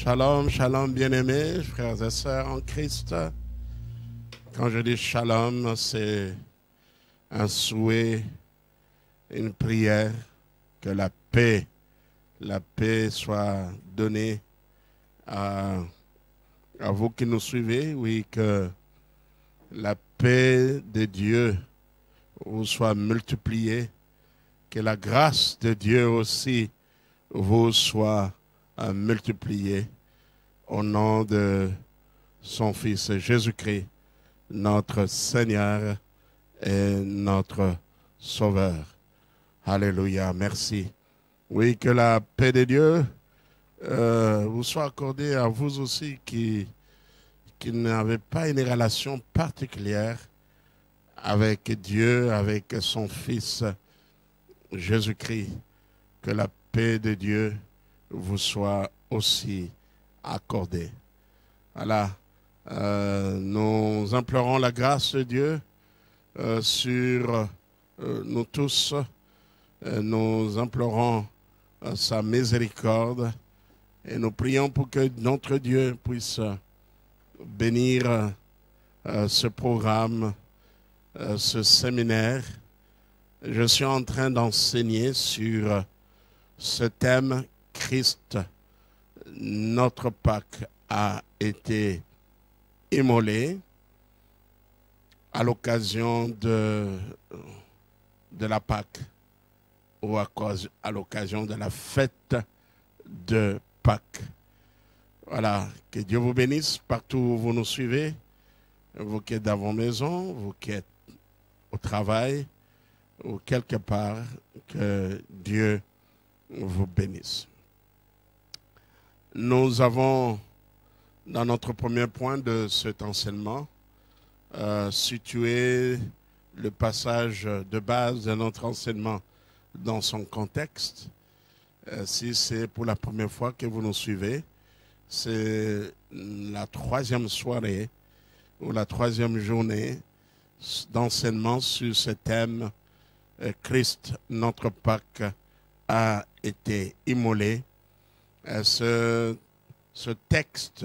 Shalom, shalom bien-aimés, frères et sœurs en Christ. Quand je dis shalom, c'est un souhait, une prière que la paix soit donnée à vous qui nous suivez. Oui, que la paix de Dieu vous soit multipliée, que la grâce de Dieu aussi vous soit multipliée au nom de son Fils Jésus-Christ, notre Seigneur et notre Sauveur. Alléluia, merci. Oui, que la paix de Dieu vous soit accordée à vous aussi qui n'avez pas une relation particulière avec Dieu, avec son Fils Jésus-Christ. Que la paix de Dieu vous soit aussi accordée. Voilà. Nous implorons la grâce de Dieu sur nous tous. Nous implorons sa miséricorde et nous prions pour que notre Dieu puisse bénir ce programme, ce séminaire. Je suis en train d'enseigner sur ce thème: Christ, notre Pâque, a été immolé à l'occasion de la Pâque ou à l'occasion de la fête de Pâques. Voilà, que Dieu vous bénisse partout où vous nous suivez, vous qui êtes dans vos maisons, vous qui êtes au travail ou quelque part, que Dieu vous bénisse. Nous avons, dans notre premier point de cet enseignement, situé le passage de base de notre enseignement dans son contexte. Si c'est pour la première fois que vous nous suivez, c'est la troisième soirée ou la troisième journée d'enseignement sur ce thème: Christ, notre Pâque, a été immolé. Ce texte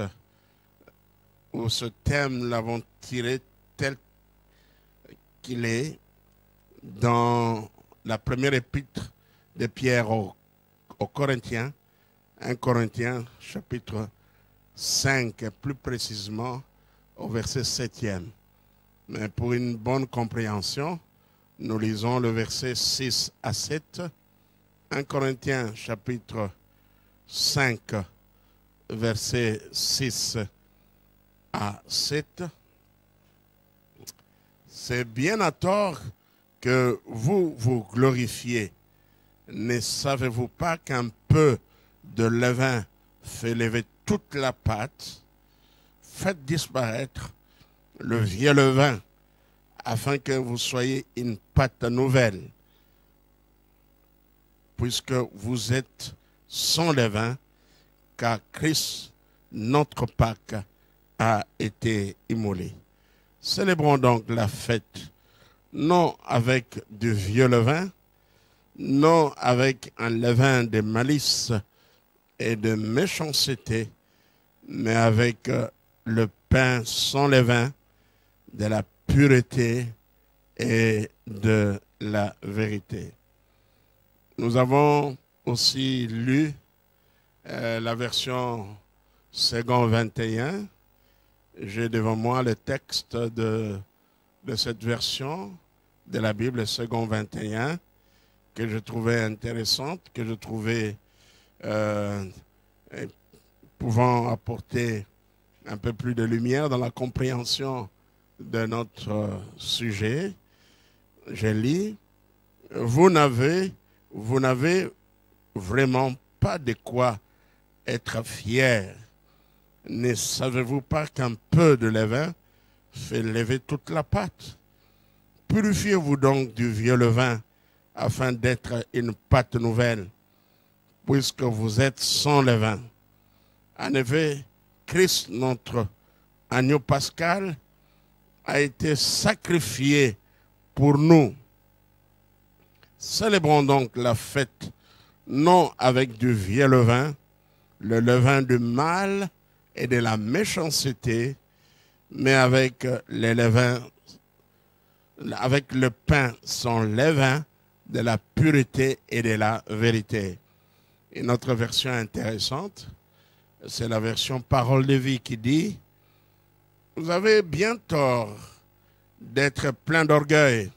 ou ce thème, nous l'avons tiré tel qu'il est dans la première épître de Pierre aux Corinthiens, 1 Corinthiens chapitre 5, plus précisément au verset 7e. Mais pour une bonne compréhension, nous lisons le verset 6 à 7, 1 Corinthiens chapitre 5, verset 6 à 7. C'est bien à tort que vous vous glorifiez. Ne savez-vous pas qu'un peu de levain fait lever toute la pâte? Faites disparaître le vieux levain, afin que vous soyez une pâte nouvelle, puisque vous êtes sans levain, car Christ, notre Pâque, a été immolé. Célébrons donc la fête, non avec du vieux levain, non avec un levain de malice et de méchanceté, mais avec le pain sans levain, de la pureté et de la vérité. Nous avons aussi lu la version second 21. J'ai devant moi le texte de cette version de la Bible, second 21, que je trouvais intéressante, que je trouvais pouvant apporter un peu plus de lumière dans la compréhension de notre sujet. Je lis: vous n'avez vraiment pas de quoi être fier. Ne savez-vous pas qu'un peu de levain fait lever toute la pâte? Purifiez-vous donc du vieux levain afin d'être une pâte nouvelle, puisque vous êtes sans levain. En effet, Christ, notre agneau pascal, a été sacrifié pour nous. Célébrons donc la fête non avec du vieux levain, le levain du mal et de la méchanceté, mais avec avec le pain sans levain de la pureté et de la vérité. Et notre version intéressante, c'est la version Parole de vie qui dit « Vous avez bien tort d'être plein d'orgueil.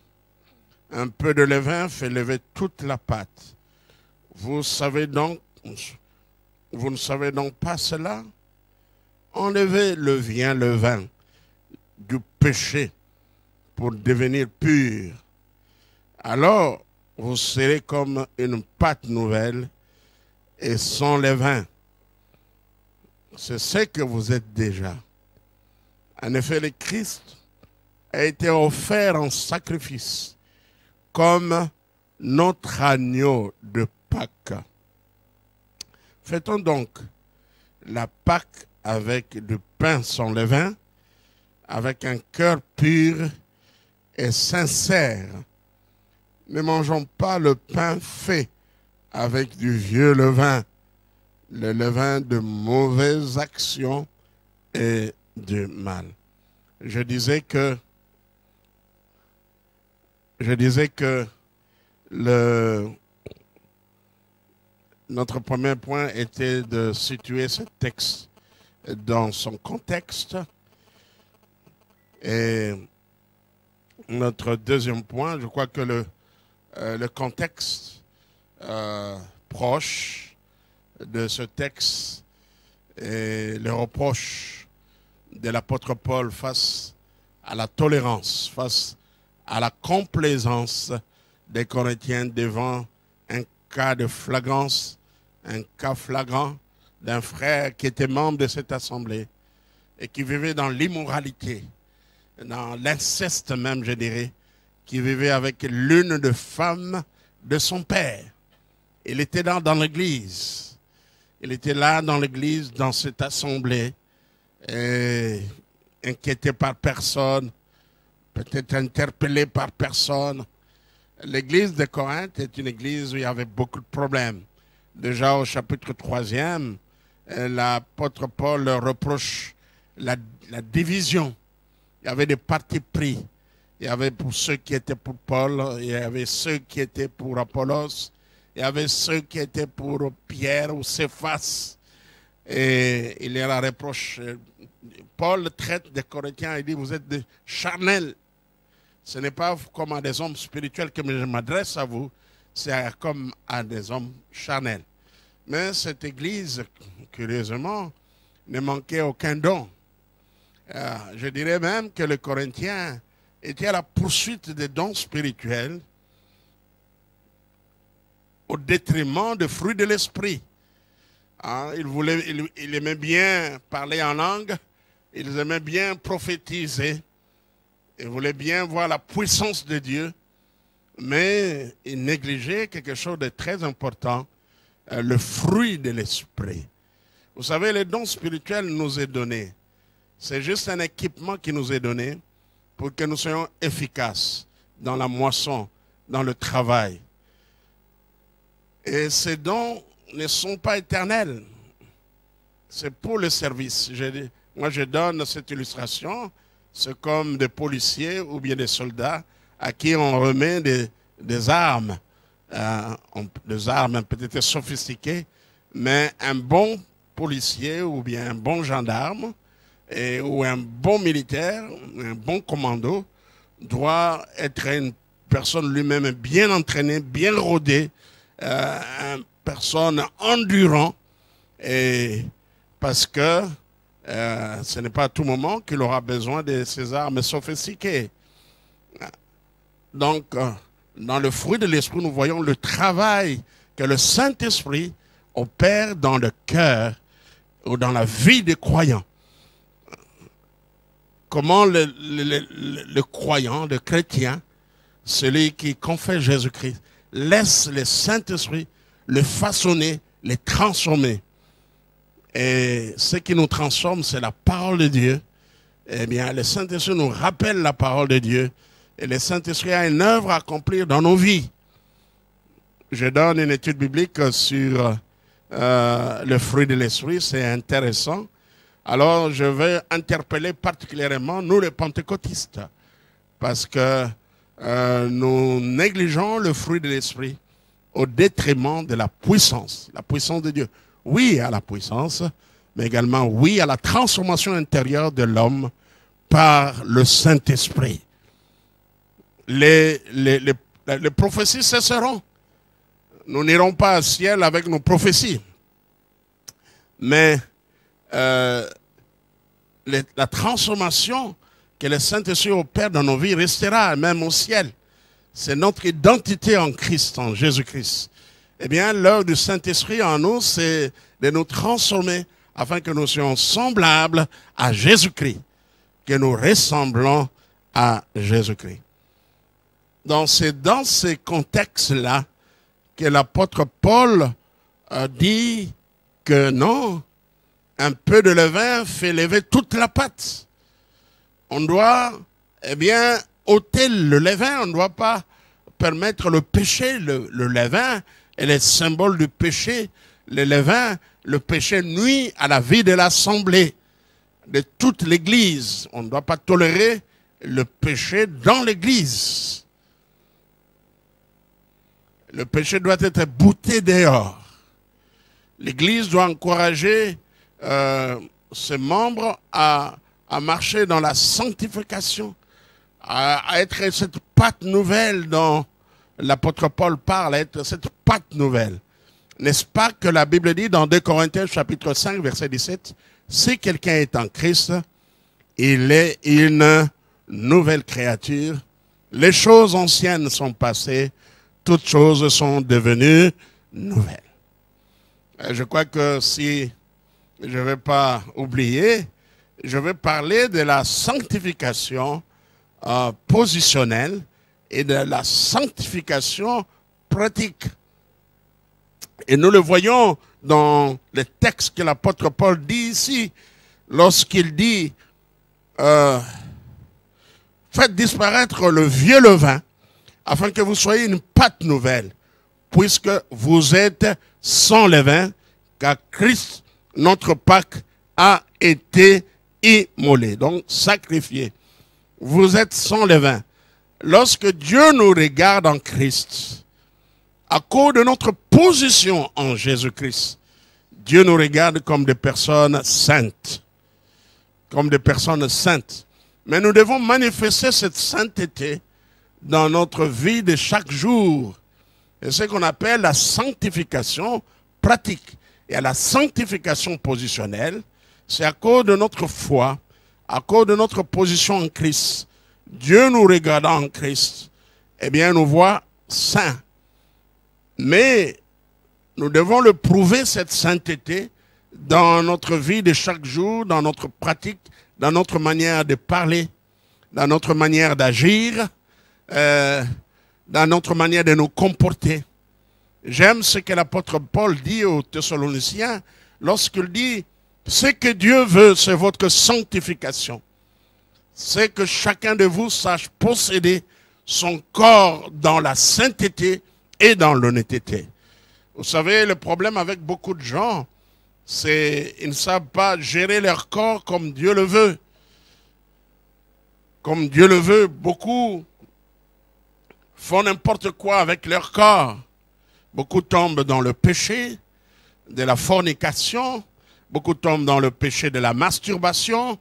Un peu de levain fait lever toute la pâte. Vous ne savez donc pas cela? Enlevez le levain du péché pour devenir pur. Alors, vous serez comme une pâte nouvelle et sans levain. C'est ce que vous êtes déjà. En effet, le Christ a été offert en sacrifice comme notre agneau de Pâques. Fêtons donc la Pâque avec du pain sans levain, avec un cœur pur et sincère. Ne mangeons pas le pain fait avec du vieux levain, le levain de mauvaises actions et du mal. Je disais que notre premier point était de situer ce texte dans son contexte. Et notre deuxième point, je crois que le contexte proche de ce texte est le reproche de l'apôtre Paul face à la tolérance, face à la complaisance des Corinthiens devant un cas de flagrance, un cas flagrant d'un frère qui était membre de cette assemblée et qui vivait dans l'immoralité, dans l'inceste même, je dirais, qui vivait avec l'une des femmes de son père. Il était là dans l'église. Il était là dans l'église, dans cette assemblée, et inquiété par personne, peut-être interpellé par personne. L'église de Corinthe est une église où il y avait beaucoup de problèmes. Déjà au chapitre 3e, l'apôtre Paul leur reproche la division. Il y avait des partis pris. Il y avait pour ceux qui étaient pour Paul, il y avait ceux qui étaient pour Apollos, il y avait ceux qui étaient pour Pierre ou Céphas. Et il y a la reproche. Paul traite des Corinthiens et dit, vous êtes des charnels. Ce n'est pas comme à des hommes spirituels que je m'adresse à vous, c'est comme à des hommes charnels. Mais cette église, curieusement, ne manquait aucun don. Je dirais même que les Corinthiens étaient à la poursuite des dons spirituels au détriment des fruits de l'esprit. Ils aimaient bien parler en langue, ils aimaient bien prophétiser, ils voulaient bien voir la puissance de Dieu, mais ils négligeaient quelque chose de très important, le fruit de l'esprit. Vous savez, les dons spirituels nous est donné. C'est juste un équipement qui nous est donné pour que nous soyons efficaces dans la moisson, dans le travail. Et ces dons ne sont pas éternels. C'est pour le service. Moi, je donne cette illustration. C'est comme des policiers ou bien des soldats à qui on remet des armes. Des armes peut-être sophistiquées, mais un bon policier ou bien un bon gendarme ou un bon militaire, un bon commando doit être une personne lui-même bien entraînée, bien rodée, une personne endurant, et parce que ce n'est pas à tout moment qu'il aura besoin de ces armes sophistiquées. Donc, dans le fruit de l'esprit, nous voyons le travail que le Saint-Esprit opère dans le cœur ou dans la vie des croyants. Comment le croyant, le chrétien, celui qui confesse Jésus-Christ, laisse le Saint-Esprit le façonner, le transformer. Et ce qui nous transforme, c'est la parole de Dieu. Eh bien, le Saint-Esprit nous rappelle la parole de Dieu. Et le Saint-Esprit a une œuvre à accomplir dans nos vies. Je donne une étude biblique sur le fruit de l'esprit, c'est intéressant. Alors, je vais interpeller particulièrement nous les pentecôtistes, parce que nous négligeons le fruit de l'esprit au détriment de la puissance de Dieu. Oui à la puissance, mais également oui à la transformation intérieure de l'homme par le Saint-Esprit. Les prophéties cesseront. Nous n'irons pas au ciel avec nos prophéties. Mais la transformation que le Saint-Esprit opère dans nos vies restera même au ciel. C'est notre identité en Christ, en Jésus-Christ. Eh bien, l'œuvre du Saint-Esprit en nous, c'est de nous transformer afin que nous soyons semblables à Jésus-Christ, que nous ressemblons à Jésus-Christ. Donc, c'est dans ces contextes-là que l'apôtre Paul dit que non, un peu de levain fait lever toute la pâte. On doit, eh bien, ôter le levain, on ne doit pas permettre le péché. Le levain est le symbole du péché. Le levain, le péché nuit à la vie de l'assemblée, de toute l'Église. On ne doit pas tolérer le péché dans l'Église. Le péché doit être bouté dehors. L'Église doit encourager ses membres à marcher dans la sanctification, à être cette pâte nouvelle dont l'apôtre Paul parle, à être cette pâte nouvelle. N'est-ce pas que la Bible dit dans 2 Corinthiens chapitre 5 verset 17, si quelqu'un est en Christ, il est une nouvelle créature. Les choses anciennes sont passées, toutes choses sont devenues nouvelles. Je crois que si je ne vais pas oublier, je vais parler de la sanctification positionnelle et de la sanctification pratique. Et nous le voyons dans les textes que l'apôtre Paul dit ici, lorsqu'il dit faites disparaître le vieux levain, afin que vous soyez une pâte nouvelle, puisque vous êtes sans levain, car Christ, notre Pâque, a été immolé, donc sacrifié. Vous êtes sans levain. Lorsque Dieu nous regarde en Christ, à cause de notre position en Jésus-Christ, Dieu nous regarde comme des personnes saintes. Comme des personnes saintes. Mais nous devons manifester cette sainteté dans notre vie de chaque jour. C'est ce qu'on appelle la sanctification pratique. Et à la sanctification positionnelle, c'est à cause de notre foi, à cause de notre position en Christ. Dieu nous regardant en Christ, eh bien, nous voit saints. Mais nous devons le prouver, cette sainteté, dans notre vie de chaque jour, dans notre pratique, dans notre manière de parler, dans notre manière d'agir, dans notre manière de nous comporter. J'aime ce que l'apôtre Paul dit aux Thessaloniciens lorsqu'il dit « Ce que Dieu veut, c'est votre sanctification. C'est que chacun de vous sache posséder son corps dans la sainteté et dans l'honnêteté. » Vous savez, le problème avec beaucoup de gens, c'est qu'ils ne savent pas gérer leur corps comme Dieu le veut. Comme Dieu le veut, beaucoup font n'importe quoi avec leur corps. Beaucoup tombent dans le péché de la fornication, beaucoup tombent dans le péché de la masturbation,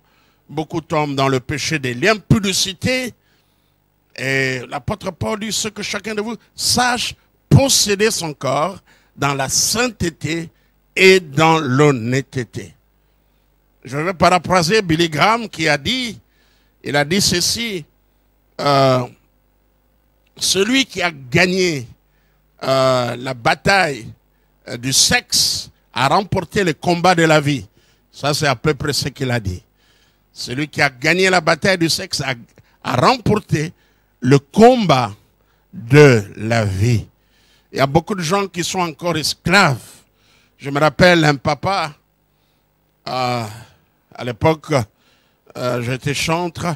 beaucoup tombent dans le péché de l'impudicité. Et l'apôtre Paul dit ce que chacun de vous sache posséder son corps dans la sainteté et dans l'honnêteté. Je vais paraphraser Billy Graham qui a dit, il a dit ceci, celui qui a gagné la bataille du sexe a remporté le combat de la vie. Ça, c'est à peu près ce qu'il a dit. Celui qui a gagné la bataille du sexe a remporté le combat de la vie. Il y a beaucoup de gens qui sont encore esclaves. Je me rappelle un papa, à l'époque, j'étais chantre.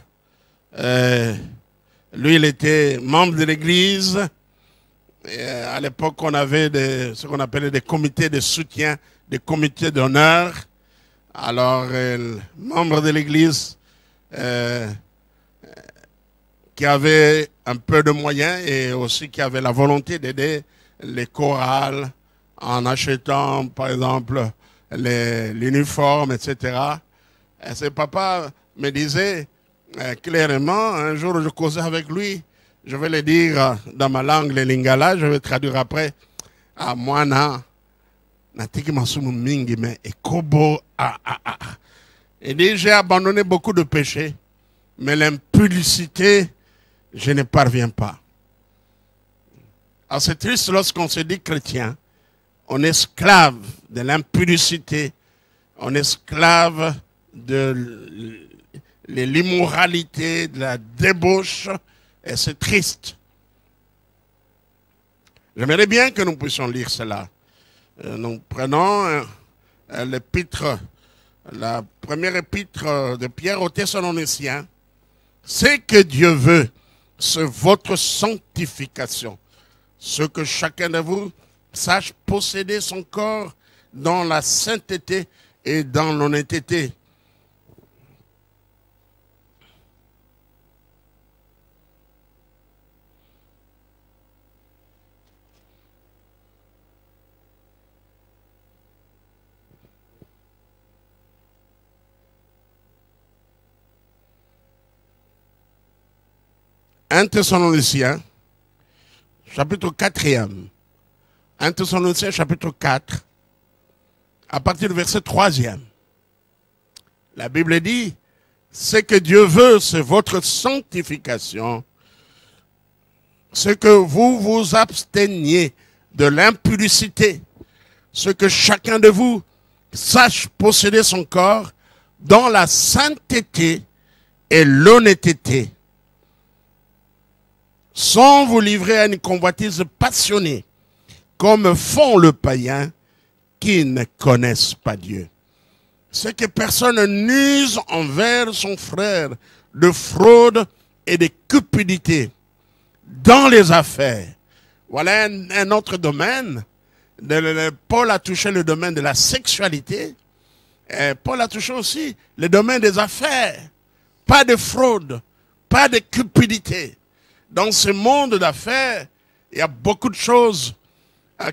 Lui, il était membre de l'église. Et à l'époque, on avait ce qu'on appelait des comités de soutien, des comités d'honneur. Alors, membres de l'Église qui avaient un peu de moyens et aussi qui avaient la volonté d'aider les chorales en achetant, par exemple, l'uniforme, etc. Et ce papa me disait clairement, un jour je causais avec lui, je vais le dire dans ma langue, le lingala, je vais traduire après, à moi, et dit, j'ai abandonné beaucoup de péchés, mais l'impudicité, je ne parviens pas. Alors c'est triste lorsqu'on se dit chrétien, on est esclave de l'impudicité, on est esclave de l'immoralité, de la débauche, et c'est triste. J'aimerais bien que nous puissions lire cela. Nous prenons l'épître, la première épître de Pierre aux Thessaloniciens. C'est que Dieu veut, c'est votre sanctification. Ce que chacun de vous sache posséder son corps dans la sainteté et dans l'honnêteté. Un Thessaloniciens, chapitre 4e. 1 Thessaloniciens, chapitre 4, à partir du verset 3e. La Bible dit, ce que Dieu veut, c'est votre sanctification. Ce que vous vous absteniez de l'impudicité. Ce que chacun de vous sache posséder son corps dans la sainteté et l'honnêteté, sans vous livrer à une convoitise passionnée, comme font les païens qui ne connaissent pas Dieu. C'est que personne n'use envers son frère de fraude et de cupidité dans les affaires. Voilà un autre domaine. Paul a touché le domaine de la sexualité. Et Paul a touché aussi le domaine des affaires. Pas de fraude, pas de cupidité. Dans ce monde d'affaires, il y a beaucoup de choses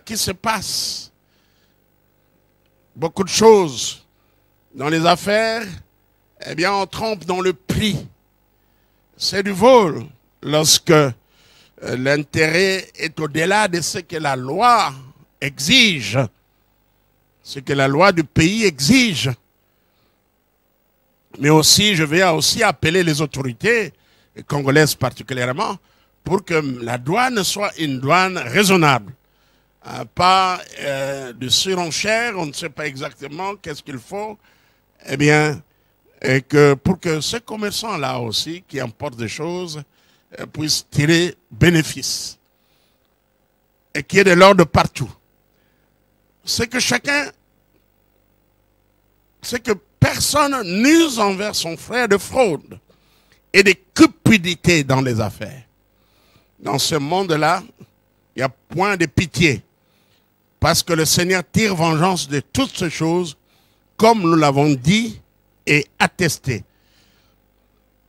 qui se passent. Beaucoup de choses. Dans les affaires, eh bien, on trompe dans le prix. C'est du vol lorsque l'intérêt est au-delà de ce que la loi exige. Ce que la loi du pays exige. Mais aussi, je vais aussi appeler les autorités, congolaises particulièrement, pour que la douane soit une douane raisonnable. Pas de surenchère, on ne sait pas exactement qu'est-ce qu'il faut. Eh bien, et que pour que ces commerçants-là aussi, qui importent des choses, puissent tirer bénéfice. Et qu'il y ait de l'ordre partout. C'est que personne n'use envers son frère de fraude et de cupidité dans les affaires. Dans ce monde-là, il n'y a point de pitié. Parce que le Seigneur tire vengeance de toutes ces choses, comme nous l'avons dit et attesté.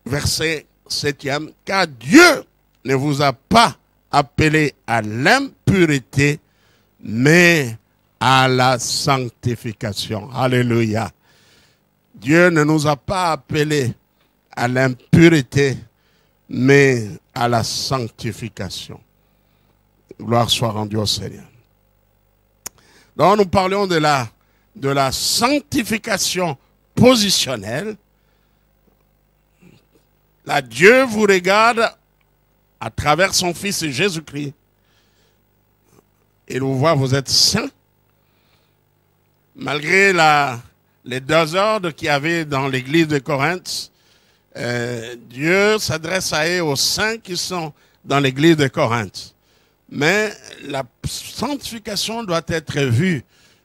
Verset 7e. Car Dieu ne vous a pas appelé à l'impureté, mais à la sanctification. Alléluia. Dieu ne nous a pas appelés à l'impureté, mais à la sanctification. Gloire soit rendue au Seigneur. Donc nous parlions de la sanctification positionnelle. Là, Dieu vous regarde à travers son Fils Jésus-Christ. Il vous voit, vous êtes saints. Malgré les désordres qu'il y avait dans l'église de Corinthe, Dieu s'adresse à eux, aux saints qui sont dans l'église de Corinthe. Mais la sanctification doit être vue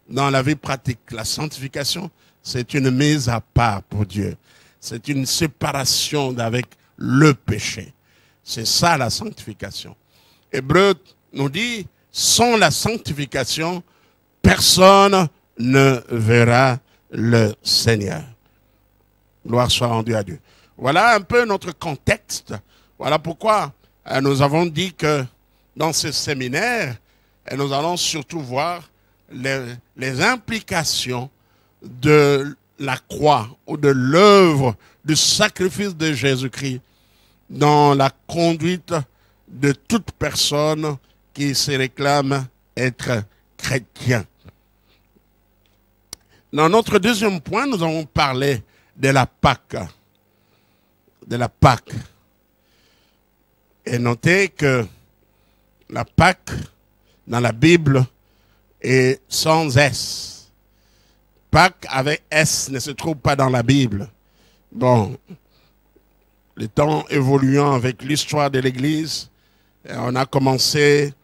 dans la vie pratique. La sanctification, c'est une mise à part pour Dieu. C'est une séparation avec le péché. C'est ça la sanctification. Hébreu nous dit sans la sanctification, personne ne verra le Seigneur. Gloire soit rendue à Dieu. Voilà un peu notre contexte. Voilà pourquoi nous avons dit que dans ce séminaire, nous allons surtout voir les implications de la croix ou de l'œuvre du sacrifice de Jésus-Christ dans la conduite de toute personne qui se réclame être chrétien. Dans notre deuxième point, nous avons parlé de la Pâque. De la Pâque. Et notez que la Pâque, dans la Bible, est sans S. Pâque avec S ne se trouve pas dans la Bible. Bon, les temps évoluant avec l'histoire de l'Église, on a commencé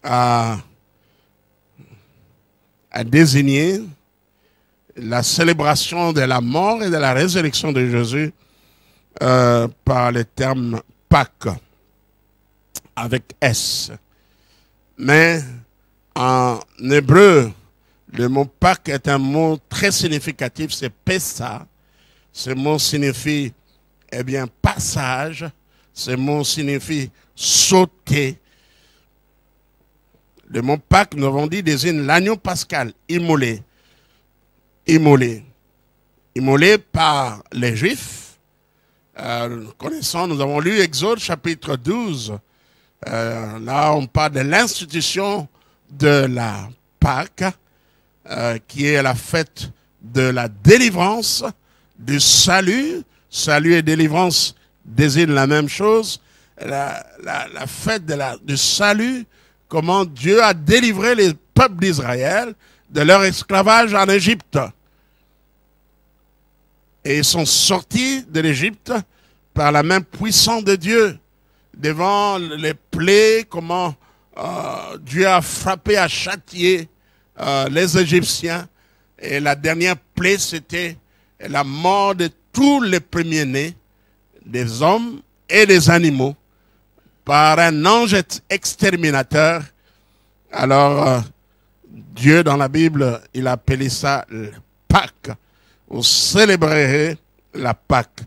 à désigner la célébration de la mort et de la résurrection de Jésus par le terme Pâques avec S. Mais en hébreu, le mot Pâques est un mot très significatif, c'est Pessa. Ce mot signifie, eh bien, passage. Ce mot signifie sauter. Le mot Pâques, nous avons dit, désigne l'agneau pascal, immolé. Immolé. Immolé par les Juifs. Connaissant, nous avons lu Exode chapitre 12. Là, on parle de l'institution de la Pâque, qui est la fête de la délivrance, du salut. Salut et délivrance désignent la même chose. La fête du salut, comment Dieu a délivré les peuples d'Israël de leur esclavage en Égypte. Et ils sont sortis de l'Égypte par la main puissante de Dieu. Devant les plaies, comment Dieu a frappé, a châtié les Égyptiens. Et la dernière plaie, c'était la mort de tous les premiers-nés, des hommes et des animaux, par un ange exterminateur. Alors, Dieu, dans la Bible, il a appelé ça Pâques. Vous célébrerez la Pâque.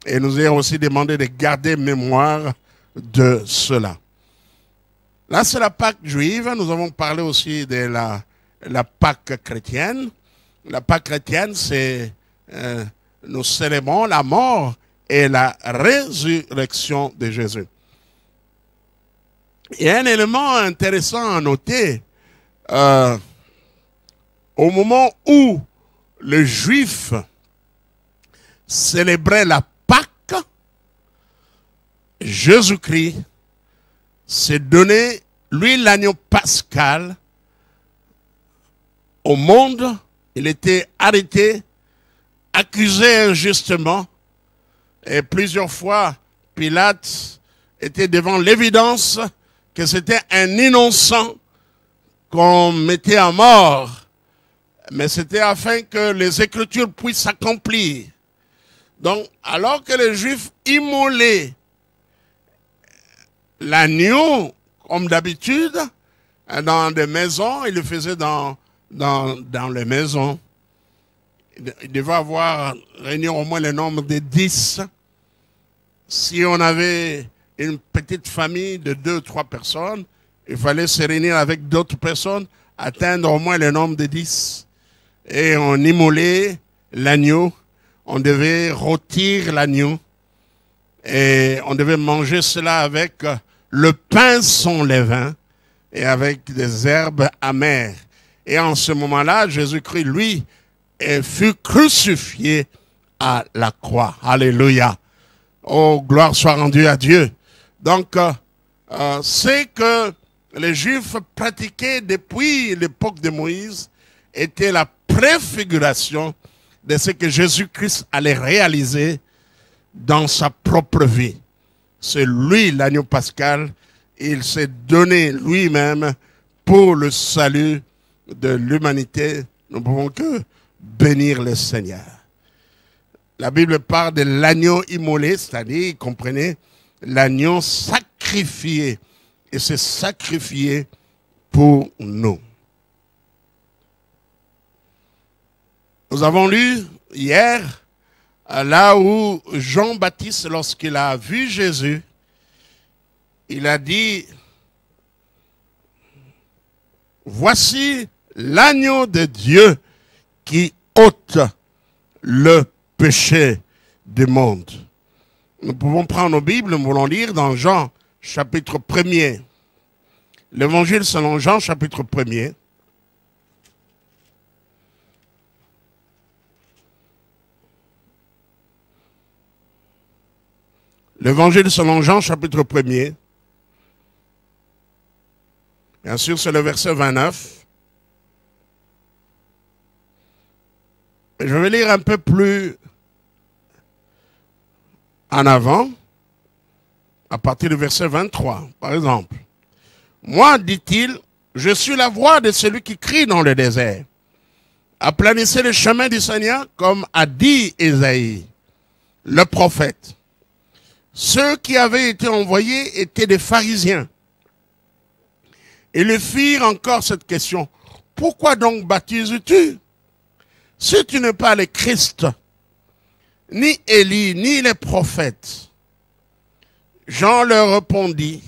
Et nous avons aussi demandé de garder mémoire de cela. Là, c'est la Pâque juive. Nous avons parlé aussi de la Pâque chrétienne. La Pâque chrétienne, c'est nous célébrons la mort et la résurrection de Jésus. Il y a un élément intéressant à noter. Au moment où les Juifs célébraient la Pâque, Jésus-Christ s'est donné, lui, l'agneau pascal, au monde. Il était arrêté, accusé injustement, et plusieurs fois, Pilate était devant l'évidence que c'était un innocent qu'on mettait à mort. Mais c'était afin que les Écritures puissent s'accomplir. Donc, alors que les Juifs immolaient l'agneau, comme d'habitude, dans des maisons, ils le faisaient dans les maisons. Il devait avoir réuni au moins le nombre de 10. Si on avait une petite famille de 2 ou 3 personnes, il fallait se réunir avec d'autres personnes, atteindre au moins le nombre de 10. Et on immolait l'agneau, on devait rôtir l'agneau, et on devait manger cela avec le pain sans levain et avec des herbes amères. Et en ce moment-là, Jésus-Christ, lui, fut crucifié à la croix. Alléluia. Oh, gloire soit rendue à Dieu. Donc, c'est que les Juifs pratiquaient depuis l'époque de Moïse était la préfiguration de ce que Jésus-Christ allait réaliser dans sa propre vie. C'est lui, l'agneau pascal. Il s'est donné lui-même pour le salut de l'humanité. Nous ne pouvons que bénir le Seigneur. La Bible parle de l'agneau immolé, c'est-à-dire, comprenez, l'agneau sacrifié. Et c'est sacrifié pour nous. Nous avons lu hier, là où Jean-Baptiste, lorsqu'il a vu Jésus, il a dit, voici l'agneau de Dieu qui ôte le péché du monde. Nous pouvons prendre nos Bibles, nous voulons lire dans Jean, chapitre 1er. L'évangile selon Jean, chapitre 1er. L'évangile selon Jean, chapitre 1er. Bien sûr, c'est le verset 29. Et je vais lire un peu plus en avant, à partir du verset 23, par exemple. Moi, dit-il, je suis la voix de celui qui crie dans le désert. Aplanissez le chemin du Seigneur, comme a dit Ésaïe, le prophète. Ceux qui avaient été envoyés étaient des pharisiens. Ils lui firent encore cette question. Pourquoi donc baptises-tu? Si tu n'es pas le Christ, ni Élie, ni les prophètes. Jean leur répondit,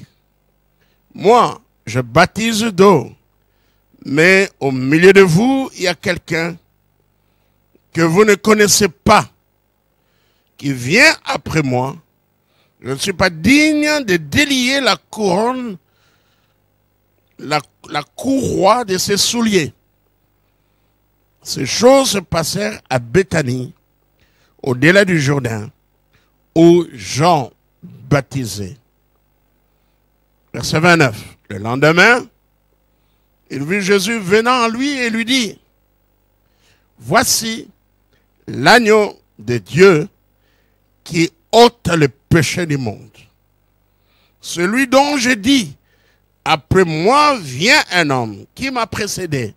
moi, je baptise d'eau, mais au milieu de vous, il y a quelqu'un que vous ne connaissez pas, qui vient après moi. Je ne suis pas digne de délier la couronne, la courroie de ses souliers. Ces choses se passèrent à Béthanie, au-delà du Jourdain, où Jean baptisait. Verset 29. Le lendemain, il vit Jésus venant à lui et lui dit, voici l'agneau de Dieu qui ôte le péché du monde. Celui dont je dis, après moi vient un homme qui m'a précédé,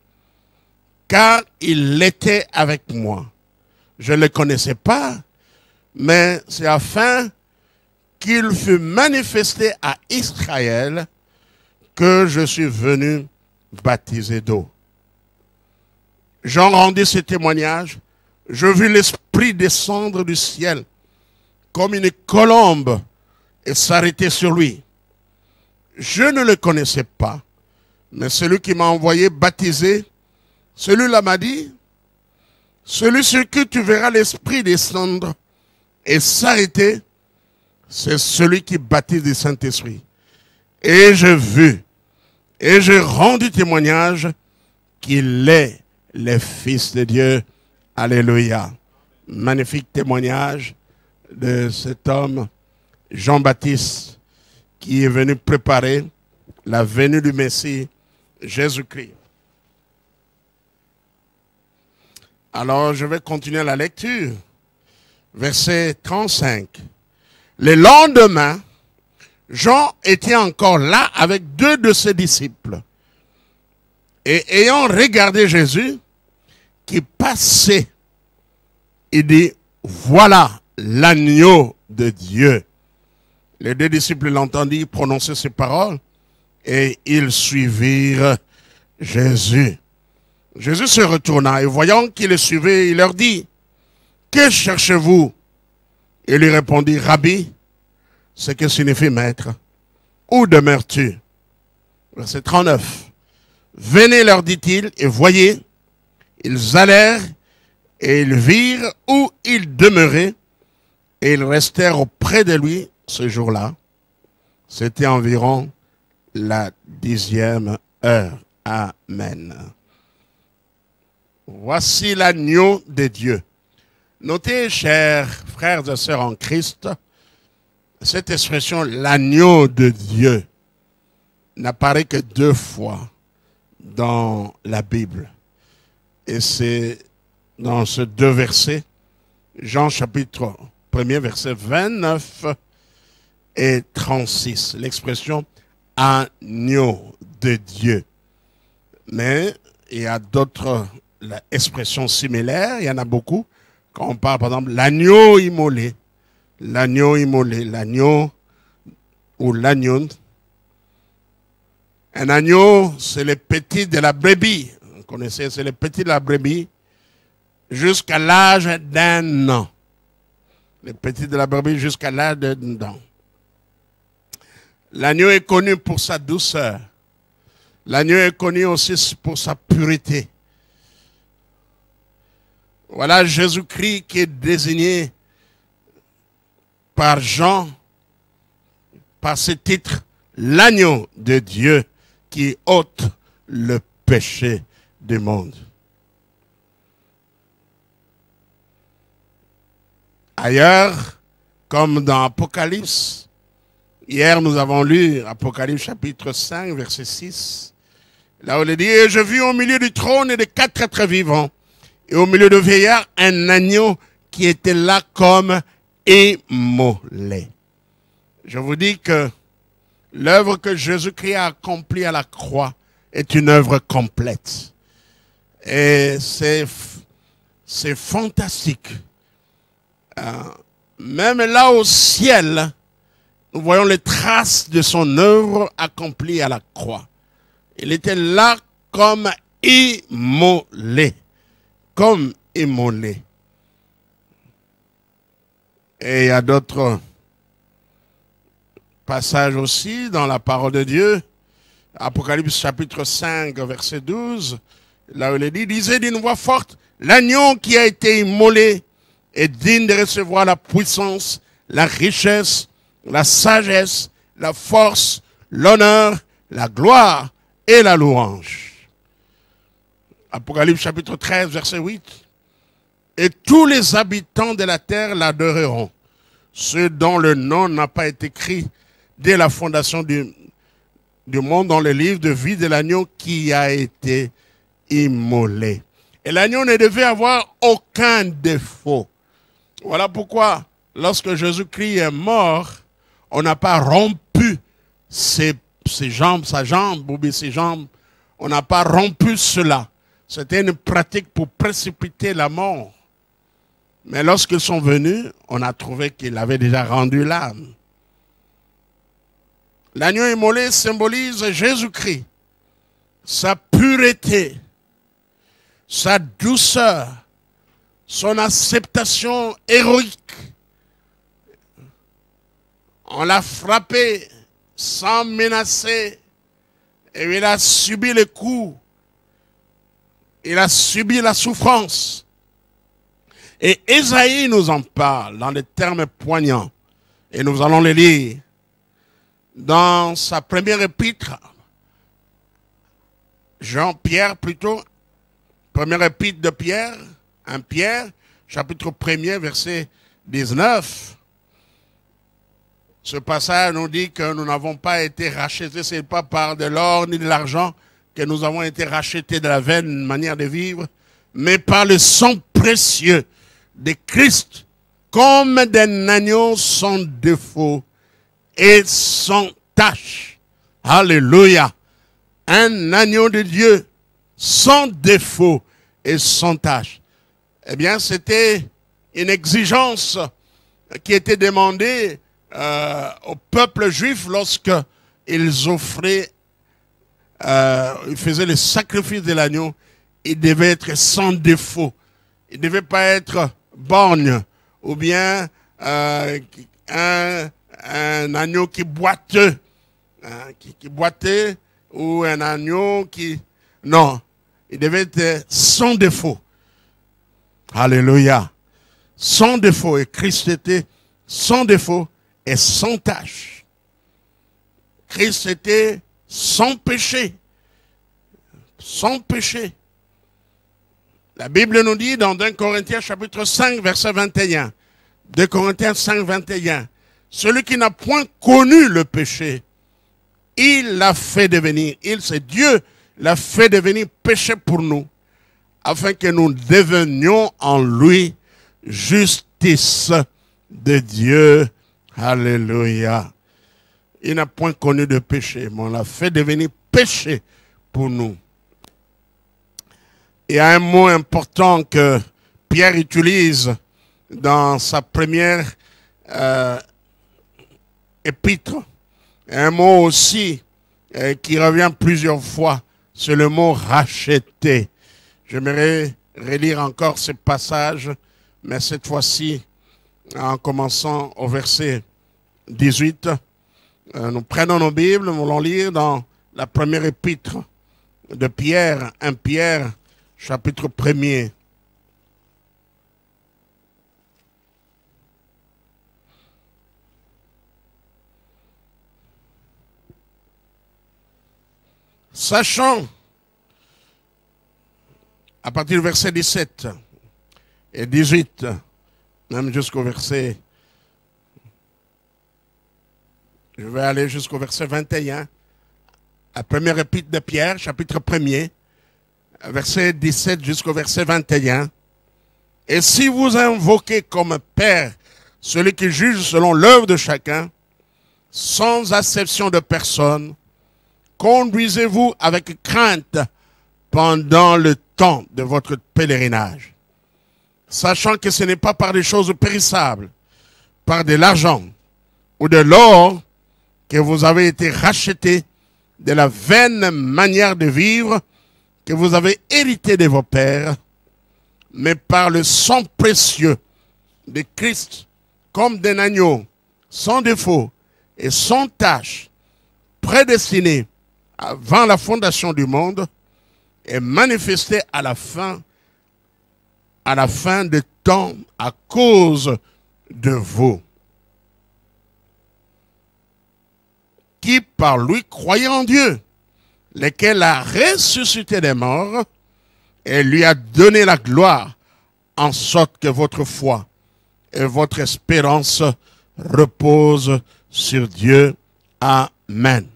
car il était avec moi. Je ne le connaissais pas, mais c'est afin qu'il fût manifesté à Israël que je suis venu baptiser d'eau. Jean rendit ce témoignage. Je vis l'Esprit descendre du ciel comme une colombe et s'arrêter sur lui. Je ne le connaissais pas, mais celui qui m'a envoyé baptiser, celui-là m'a dit, celui sur qui tu verras l'Esprit descendre et s'arrêter, c'est celui qui baptise du Saint-Esprit. Et j'ai vu, et j'ai rendu témoignage qu'il est le Fils de Dieu. Alléluia. Magnifique témoignage de cet homme, Jean-Baptiste, qui est venu préparer la venue du Messie, Jésus-Christ. Alors, je vais continuer la lecture. Verset 35. Le lendemain, Jean était encore là avec 2 de ses disciples. Et ayant regardé Jésus, qui passait, il dit, voilà l'agneau de Dieu. Les 2 disciples l'entendirent prononcer ces paroles et ils suivirent Jésus. Jésus se retourna et voyant qu'ils le suivaient, il leur dit, que cherchez-vous? Il lui répondit, Rabbi, ce que signifie maître, où demeures-tu? Verset 39. Venez, leur dit-il, et voyez, ils allèrent et ils virent où il demeurait et ils restèrent auprès de lui ce jour-là. C'était environ la 10e heure. Amen. Voici l'agneau de Dieu. Notez, chers frères et sœurs en Christ, cette expression, l'agneau de Dieu, n'apparaît que 2 fois dans la Bible. Et c'est dans ces 2 versets, Jean chapitre 1er, verset 29 et 36, l'expression agneau de Dieu. Mais il y a d'autres expressions similaires, il y en a beaucoup. Quand on parle, par exemple, l'agneau immolé, l'agneau ou l'agneau, Un agneau, c'est le petit de la brebis. Vous connaissez, c'est le petit de la brebis jusqu'à l'âge d'1 an. Le petit de la brebis jusqu'à l'âge d'1 an. L'agneau est connu pour sa douceur. L'agneau est connu aussi pour sa pureté. Voilà Jésus-Christ qui est désigné par Jean, par ce titre, l'agneau de Dieu qui ôte le péché du monde. Ailleurs, comme dans Apocalypse, hier nous avons lu Apocalypse chapitre 5, verset 6, là où il dit « Et je vis au milieu du trône et des 4 êtres vivants, et au milieu de vieillards, un agneau qui était là comme immolé. » Je vous dis que l'œuvre que Jésus-Christ a accomplie à la croix est une œuvre complète. Et c'est fantastique. Même là au ciel, nous voyons les traces de son œuvre accomplie à la croix. Il était là comme immolé. Comme immolé. Et il y a d'autres passages aussi dans la parole de Dieu. Apocalypse chapitre 5, verset 12. Là où il est dit, disait d'une voix forte, l'agneau qui a été immolé est digne de recevoir la puissance, la richesse, la sagesse, la force, l'honneur, la gloire et la louange. Apocalypse chapitre 13, verset 8. Et tous les habitants de la terre l'adoreront, ceux dont le nom n'a pas été écrit dès la fondation du monde dans le livre de vie de l'agneau qui a été immolé. Et l'agneau ne devait avoir aucun défaut. Voilà pourquoi, lorsque Jésus-Christ est mort, on n'a pas rompu ses jambes, sa jambe ou bien ses jambes. On n'a pas rompu cela. C'était une pratique pour précipiter la mort. Mais lorsqu'ils sont venus, on a trouvé qu'il avait déjà rendu l'âme. L'agneau immolé symbolise Jésus-Christ, sa pureté, sa douceur, son acceptation héroïque. On l'a frappé sans menacer et il a subi les coups. Il a subi la souffrance. Et Ésaïe nous en parle dans des termes poignants. Et nous allons les lire dans sa première épître. Jean-Pierre plutôt. Première épître de Pierre. 1 Pierre, chapitre 1er, verset 19. Ce passage nous dit que nous n'avons pas été rachetés. Ce n'est pas par de l'or ni de l'argent que nous avons été rachetés de la vaine manière de vivre, mais par le sang précieux de Christ, comme d'un agneau sans défaut et sans tache. Alléluia. Un agneau de Dieu sans défaut et sans tache. Eh bien, c'était une exigence qui était demandée au peuple juif lorsque ils offraient, ils faisaient le sacrifice de l'agneau. Il devait être sans défaut. Il ne devait pas être borgne ou bien un agneau qui boiteux, qui boitait, ou un agneau qui... Non, il devait être sans défaut. Alléluia. Sans défaut. Et Christ était sans défaut et sans tache. Christ était sans péché. Sans péché. La Bible nous dit dans 2 Corinthiens chapitre 5 verset 21. 2 Corinthiens 5 21. Celui qui n'a point connu le péché, il l'a fait devenir. C'est Dieu l'a fait devenir péché pour nous, afin que nous devenions en lui justice de Dieu. Alléluia. Il n'a point connu de péché, mais on l'a fait devenir péché pour nous. Il y a un mot important que Pierre utilise dans sa première épître. Un mot aussi qui revient plusieurs fois, c'est le mot racheter. J'aimerais relire encore ce passage, mais cette fois-ci, en commençant au verset 18, nous prenons nos Bibles, nous allons lire dans la première épître de Pierre, 1 Pierre, chapitre 1er. Sachant, à partir du verset 17 et 18, même jusqu'au verset, je vais aller jusqu'au verset 21, la première épître de Pierre, chapitre 1er, verset 17 jusqu'au verset 21. Et si vous invoquez comme Père celui qui juge selon l'œuvre de chacun, sans acception de personne, conduisez-vous avec crainte pendant le temps de votre pèlerinage, sachant que ce n'est pas par des choses périssables, par de l'argent ou de l'or que vous avez été rachetés de la vaine manière de vivre que vous avez hérité de vos pères, mais par le sang précieux de Christ, comme d'un agneau, sans défaut et sans tache, prédestiné avant la fondation du monde, et manifesté à la fin des temps à cause de vous, qui par lui croyait en Dieu, lequel a ressuscité des morts et lui a donné la gloire, en sorte que votre foi et votre espérance reposent sur Dieu. Amen.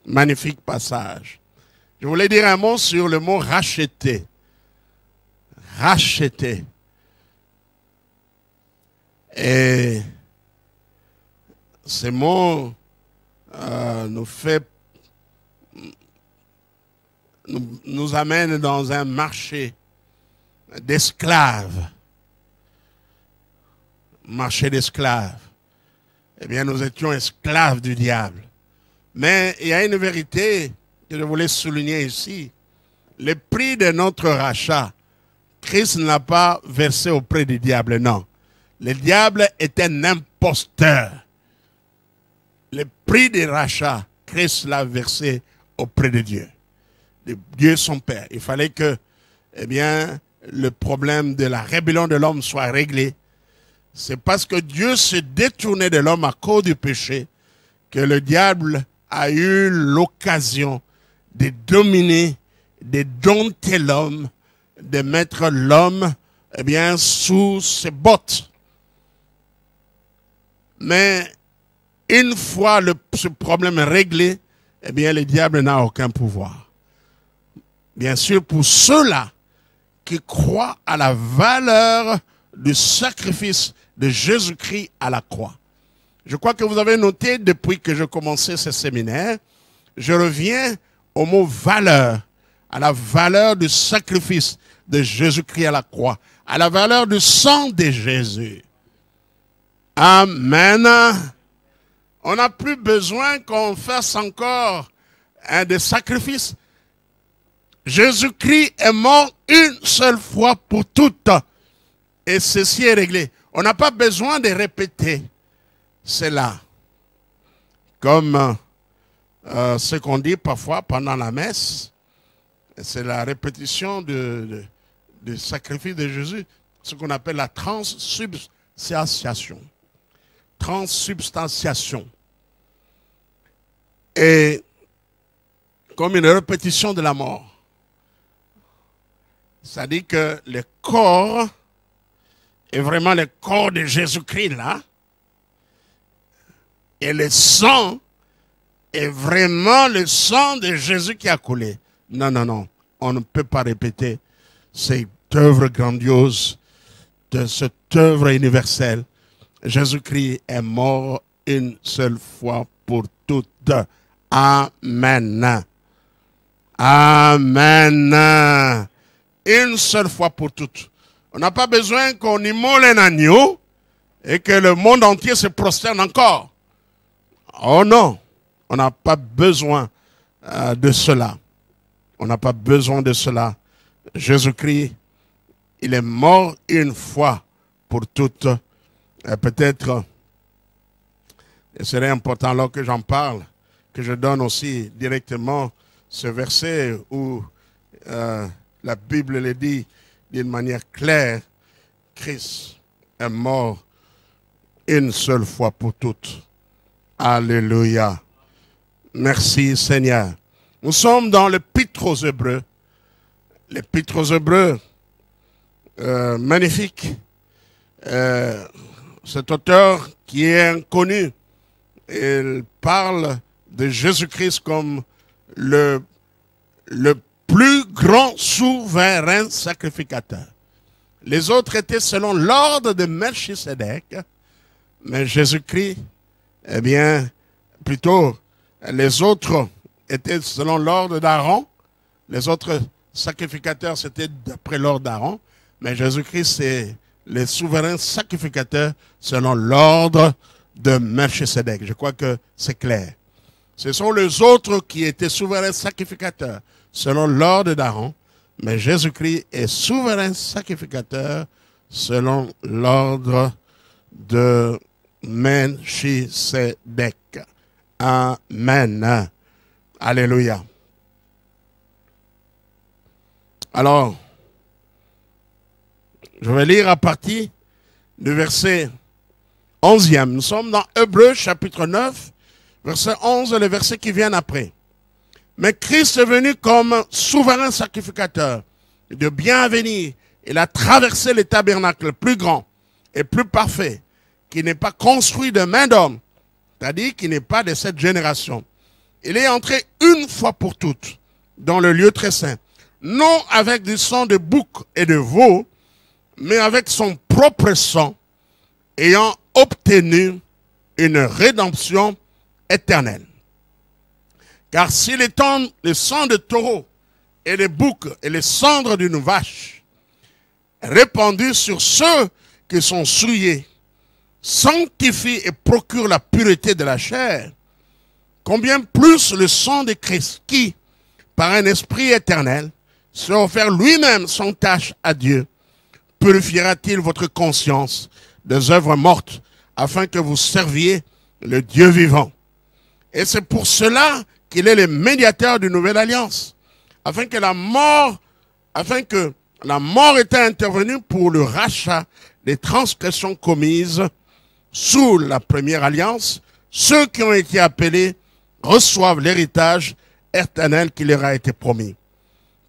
Magnifique passage. Je voulais dire un mot sur le mot racheter. Racheter. Et ce mot nous amène dans un marché d'esclaves. Marché d'esclaves. Eh bien, nous étions esclaves du diable. Mais il y a une vérité que je voulais souligner ici. Le prix de notre rachat, Christ n'a pas versé auprès du diable, non. Le diable est un imposteur. Le prix du rachat, Christ l'a versé auprès de Dieu. De Dieu son Père. Il fallait que, eh bien, le problème de la rébellion de l'homme soit réglé. C'est parce que Dieu se détournait de l'homme à cause du péché que le diable a eu l'occasion de dominer, de dompter l'homme, de mettre l'homme, eh bien, sous ses bottes. Mais une fois ce problème réglé, eh bien, le diable n'a aucun pouvoir. Bien sûr, pour ceux-là qui croient à la valeur du sacrifice de Jésus-Christ à la croix. Je crois que vous avez noté, depuis que je commençais ce séminaire, je reviens au mot valeur, à la valeur du sacrifice de Jésus-Christ à la croix, à la valeur du sang de Jésus. Amen. On n'a plus besoin qu'on fasse encore des sacrifices. Jésus-Christ est mort une seule fois pour toutes. Et ceci est réglé. On n'a pas besoin de répéter cela. Comme ce qu'on dit parfois pendant la messe, c'est la répétition du sacrifice de Jésus, ce qu'on appelle la transsubstantiation. Transsubstantiation. Et comme une répétition de la mort. Ça dit que le corps est vraiment le corps de Jésus-Christ là. Et le sang est vraiment le sang de Jésus qui a coulé. Non, non, non. On ne peut pas répéter cette œuvre grandiose, de cette œuvre universelle. Jésus-Christ est mort une seule fois pour toutes. Amen. Amen. Une seule fois pour toutes. On n'a pas besoin qu'on immole un agneau et que le monde entier se prosterne encore. Oh non, on n'a pas besoin de cela. On n'a pas besoin de cela. Jésus-Christ, il est mort une fois pour toutes. Peut-être, il serait important alors que j'en parle, que je donne aussi directement ce verset où la Bible le dit d'une manière claire. Christ est mort une seule fois pour toutes. Alléluia. Merci Seigneur. Nous sommes dans l'Épître aux Hébreux. L'Épître aux Hébreux, magnifique. Cet auteur qui est inconnu, il parle de Jésus-Christ comme le plus grand souverain sacrificateur. Les autres étaient selon l'ordre de Melchisédek, mais Jésus-Christ, eh bien, plutôt, les autres étaient selon l'ordre d'Aaron. Les autres sacrificateurs, c'était d'après l'ordre d'Aaron. Mais Jésus-Christ, c'est le souverain sacrificateur selon l'ordre de Melchisédek. Je crois que c'est clair. Ce sont les autres qui étaient souverains sacrificateurs selon l'ordre d'Aaron. Mais Jésus-Christ est souverain sacrificateur selon l'ordre de Melchisédek. Amen. Alléluia. Alors, je vais lire à partir du verset 11e. Nous sommes dans Hébreux chapitre 9, verset 11, le verset qui vient après. Mais Christ est venu comme souverain sacrificateur de bien à venir. Il a traversé le tabernacle plus grand et plus parfait, qui n'est pas construit de main d'homme, c'est-à-dire qui n'est pas de cette génération. Il est entré une fois pour toutes dans le lieu très saint, non avec du sang de bouc et de veau, mais avec son propre sang, ayant obtenu une rédemption éternelle. Car s'il étend le sang de taureau et les boucs et les cendres d'une vache, répandus sur ceux qui sont souillés, sanctifie et procure la pureté de la chair, combien plus le sang de Christ qui, par un esprit éternel, s'est offert lui-même sans tache à Dieu, purifiera-t-il votre conscience des œuvres mortes, afin que vous serviez le Dieu vivant. Et c'est pour cela qu'il est le médiateur d'une nouvelle alliance, afin que la mort était intervenue pour le rachat des transgressions commises sous la première alliance. Ceux qui ont été appelés reçoivent l'héritage éternel qui leur a été promis.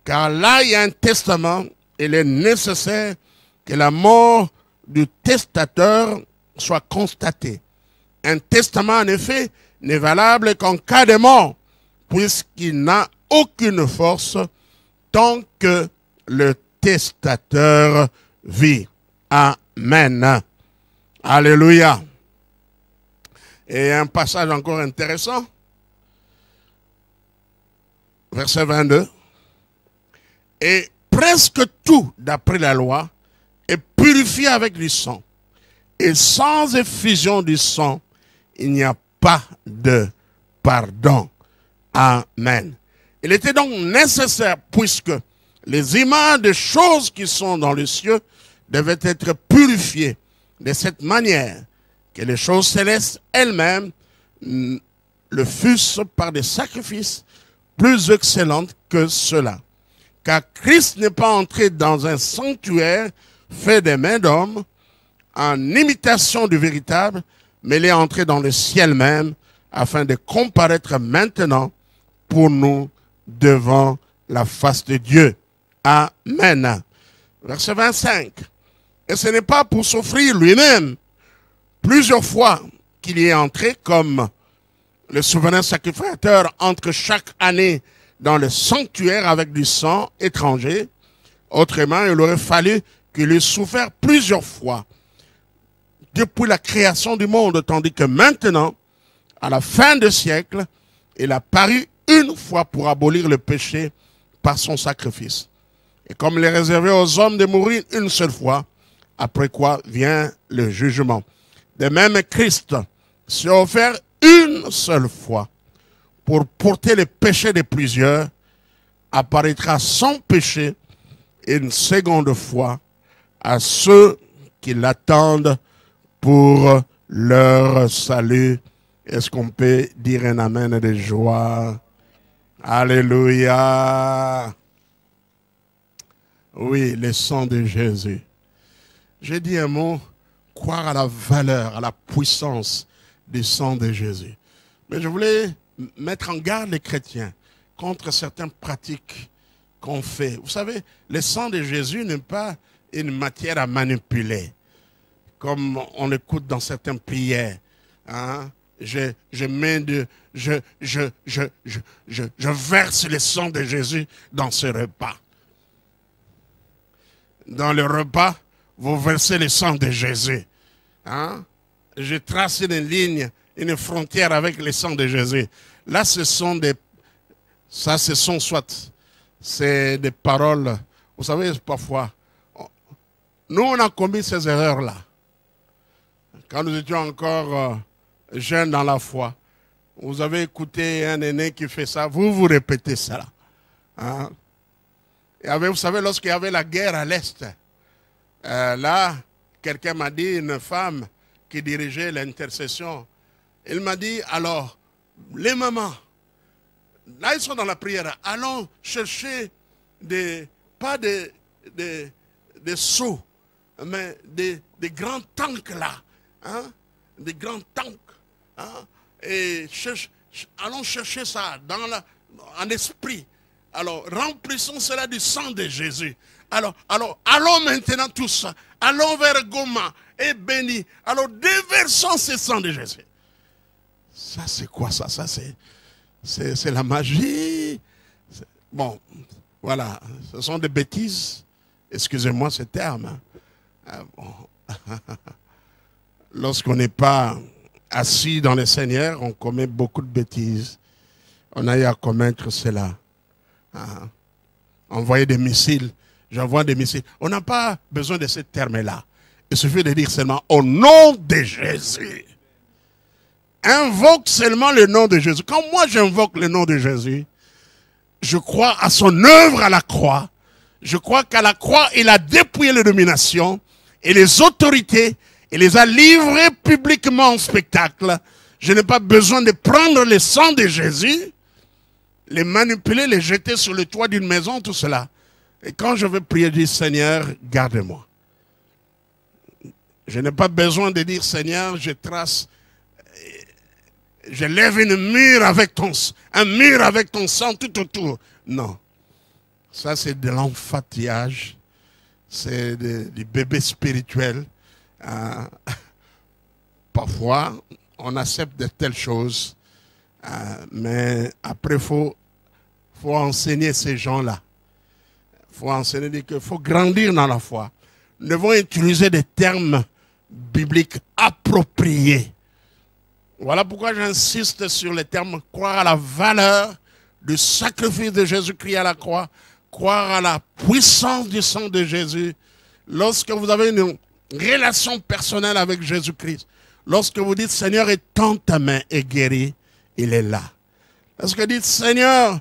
Car là, il y a un testament, il est nécessaire que la mort du testateur soit constatée. Un testament, en effet, n'est valable qu'en cas de mort, puisqu'il n'a aucune force tant que le testateur vit. Amen. Alléluia. Et un passage encore intéressant. Verset 22. Et presque tout, d'après la loi, est purifié avec du sang. Et sans effusion du sang, il n'y a pas de pardon. Amen. Il était donc nécessaire, puisque les images des choses qui sont dans les cieux devaient être purifiées de cette manière, que les choses célestes elles-mêmes le fussent par des sacrifices plus excellents que ceux-là. Car Christ n'est pas entré dans un sanctuaire fait des mains d'hommes, en imitation du véritable, mais il est entré dans le ciel même, afin de comparaître maintenant pour nous devant la face de Dieu. Amen. Verset 25. Et ce n'est pas pour s'offrir lui-même plusieurs fois qu'il y est entré comme le souverain sacrificateur entre chaque année dans le sanctuaire avec du sang étranger. Autrement, il aurait fallu qu'il ait souffert plusieurs fois depuis la création du monde, tandis que maintenant, à la fin du siècle, il a paru une fois pour abolir le péché par son sacrifice. Et comme il est réservé aux hommes de mourir une seule fois, après quoi vient le jugement. De même, Christ s'est offert une seule fois pour porter les péchés de plusieurs, apparaîtra sans péché une seconde fois à ceux qui l'attendent pour leur salut. Est-ce qu'on peut dire un amen de joie? Alléluia. Oui, le sang de Jésus. J'ai dit un mot, croire à la valeur, à la puissance du sang de Jésus. Mais je voulais mettre en garde les chrétiens contre certaines pratiques qu'on fait. Vous savez, le sang de Jésus n'est pas une matière à manipuler, comme on écoute dans certaines prières. Hein? Je verse le sang de Jésus dans ce repas. Dans le repas, vous versez le sang de Jésus. Hein? Je trace une ligne, une frontière avec le sang de Jésus. Là, ce sont c'est des paroles. Vous savez, parfois, nous, on a commis ces erreurs-là. Quand nous étions encore jeunes dans la foi, vous avez écouté un aîné qui fait ça, vous répétez cela. Hein? Vous savez, lorsqu'il y avait la guerre à l'Est, là, quelqu'un m'a dit, une femme qui dirigeait l'intercession, elle m'a dit, alors, les mamans, là, ils sont dans la prière, allons chercher pas des seaux, mais des grands tanks là, hein, des grands tanks, hein, et allons chercher ça en esprit. Alors, remplissons cela du sang de Jésus. Alors, allons maintenant tous, allons vers Goma et Béni. Alors, déversons ce sang de Jésus. Ça, c'est quoi ça? Ça, c'est la magie. Bon, voilà, ce sont des bêtises. Excusez-moi ce terme. Bon. Lorsqu'on n'est pas assis dans le Seigneur, on commet beaucoup de bêtises. On a eu à commettre cela. Envoyer des missiles, j'envoie des missiles. On n'a pas besoin de ce terme-là. Il suffit de dire seulement au nom de Jésus. Invoque seulement le nom de Jésus. Quand moi j'invoque le nom de Jésus, je crois à son œuvre à la croix. Je crois qu'à la croix, il a dépouillé les dominations et les autorités. Il les a livrées publiquement en spectacle. Je n'ai pas besoin de prendre le sang de Jésus, les manipuler, les jeter sur le toit d'une maison, tout cela. Et quand je veux prier, je dis, Seigneur, garde-moi. Je n'ai pas besoin de dire, Seigneur, je trace, je lève un mur avec ton sang tout autour. Non. Ça, c'est de l'enfantillage. C'est du bébé spirituel. Parfois, on accepte de telles choses. Mais après, il faut enseigner ces gens-là. Il faut enseigner qu'il faut grandir dans la foi. Nous devons utiliser des termes bibliques appropriés. Voilà pourquoi j'insiste sur les termes croire à la valeur du sacrifice de Jésus-Christ à la croix, croire à la puissance du sang de Jésus. Lorsque vous avez une relation personnelle avec Jésus-Christ, lorsque vous dites Seigneur, étends ta main et guéris, il est là. Lorsque vous dites Seigneur,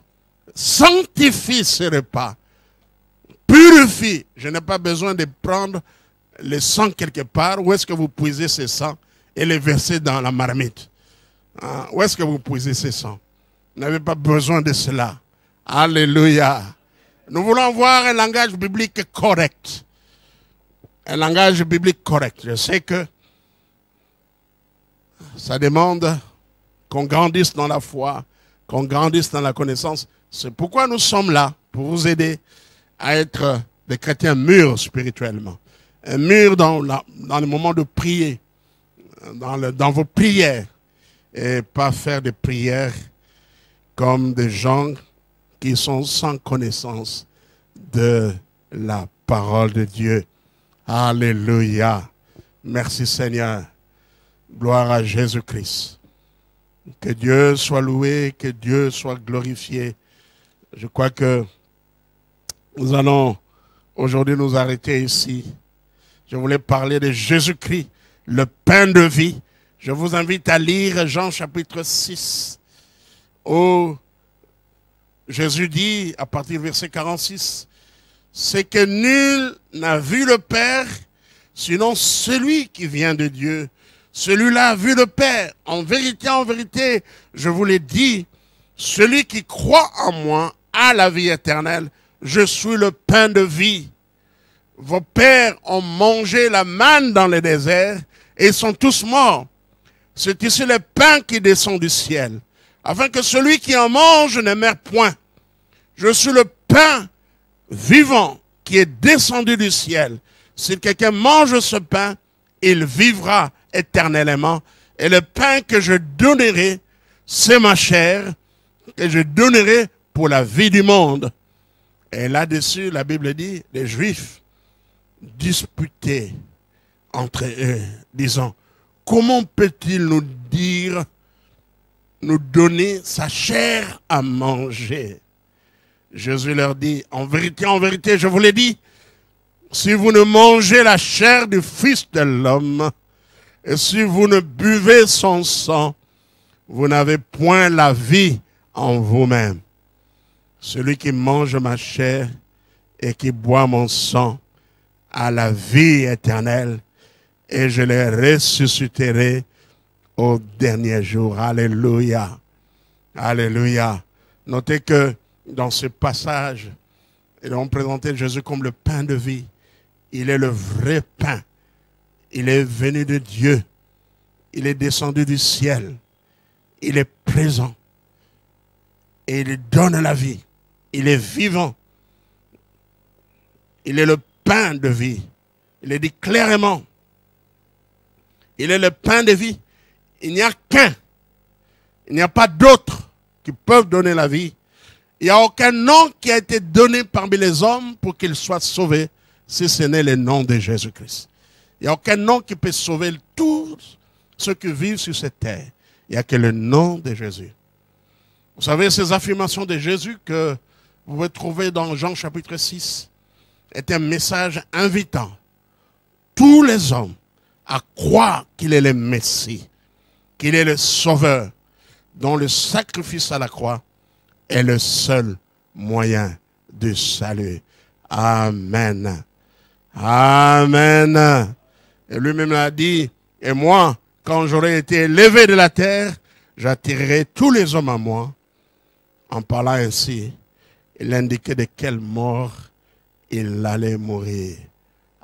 sanctifie ce repas, purifie. Je n'ai pas besoin de prendre le sang quelque part. Où est-ce que vous puisez ce sang et le verser dans la marmite? Où est-ce que vous puisez ce sang? Vous n'avez pas besoin de cela. Alléluia. Nous voulons voir un langage biblique correct. Un langage biblique correct. Je sais que ça demande qu'on grandisse dans la foi, qu'on grandisse dans la connaissance. C'est pourquoi nous sommes là, pour vous aider à être des chrétiens mûrs spirituellement. Mûrs dans le moment de prier, dans vos prières, et pas faire des prières comme des gens qui sont sans connaissance de la parole de Dieu. Alléluia. Merci Seigneur. Gloire à Jésus-Christ. Que Dieu soit loué, que Dieu soit glorifié. Je crois que nous allons aujourd'hui nous arrêter ici. Je voulais parler de Jésus-Christ, le pain de vie. Je vous invite à lire Jean chapitre 6. où Jésus dit, à partir du verset 46, c'est que nul n'a vu le Père, sinon celui qui vient de Dieu. Celui-là a vu le Père. En vérité, je vous l'ai dit, celui qui croit en moi a la vie éternelle. Je suis le pain de vie. Vos pères ont mangé la manne dans le désert et sont tous morts. C'est ici le pain qui descend du ciel, afin que celui qui en mange ne meure point. Je suis le pain vivant qui est descendu du ciel. Si quelqu'un mange ce pain, il vivra éternellement. Et le pain que je donnerai, c'est ma chair, que je donnerai pour la vie du monde. Et là-dessus, la Bible dit, les Juifs disputaient entre eux, disant, comment peut-il nous donner sa chair à manger? Jésus leur dit, en vérité, je vous l'ai dit, si vous ne mangez la chair du Fils de l'homme, et si vous ne buvez son sang, vous n'avez point la vie en vous-même. Celui qui mange ma chair et qui boit mon sang a la vie éternelle, et je les ressusciterai au dernier jour. Alléluia. Alléluia. Notez que dans ce passage, ils ont présenté Jésus comme le pain de vie. Il est le vrai pain. Il est venu de Dieu. Il est descendu du ciel. Il est présent. Et il donne la vie. Il est vivant. Il est le pain de vie. Il est dit clairement. Il est le pain de vie. Il n'y a qu'un. Il n'y a pas d'autres qui peuvent donner la vie. Il n'y a aucun nom qui a été donné parmi les hommes pour qu'ils soient sauvés, si ce n'est le nom de Jésus-Christ. Il n'y a aucun nom qui peut sauver tous ceux qui vivent sur cette terre. Il n'y a que le nom de Jésus. Vous savez, ces affirmations de Jésus que vous pouvez trouver dans Jean chapitre 6 est un message invitant tous les hommes à croire qu'il est le Messie, qu'il est le Sauveur, dont le sacrifice à la croix est le seul moyen de salut. Amen. Amen. Et lui-même l'a dit, et moi, quand j'aurai été élevé de la terre, j'attirerai tous les hommes à moi. En parlant ainsi, il indiquait de quelle mort il allait mourir.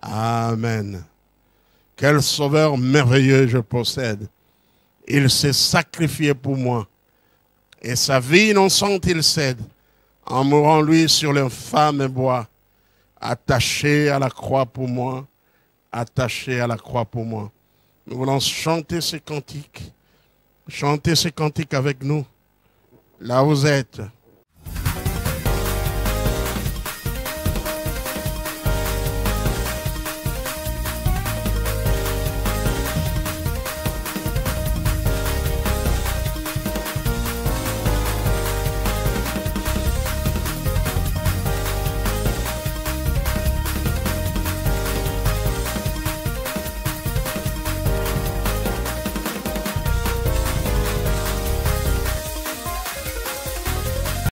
Amen. Quel sauveur merveilleux je possède. Il s'est sacrifié pour moi. Et sa vie innocente, il cède, en mourant lui sur l'infâme bois, attaché à la croix pour moi, attaché à la croix pour moi. Nous voulons chanter ces cantiques. Chantez ces cantiques avec nous. Là où vous êtes.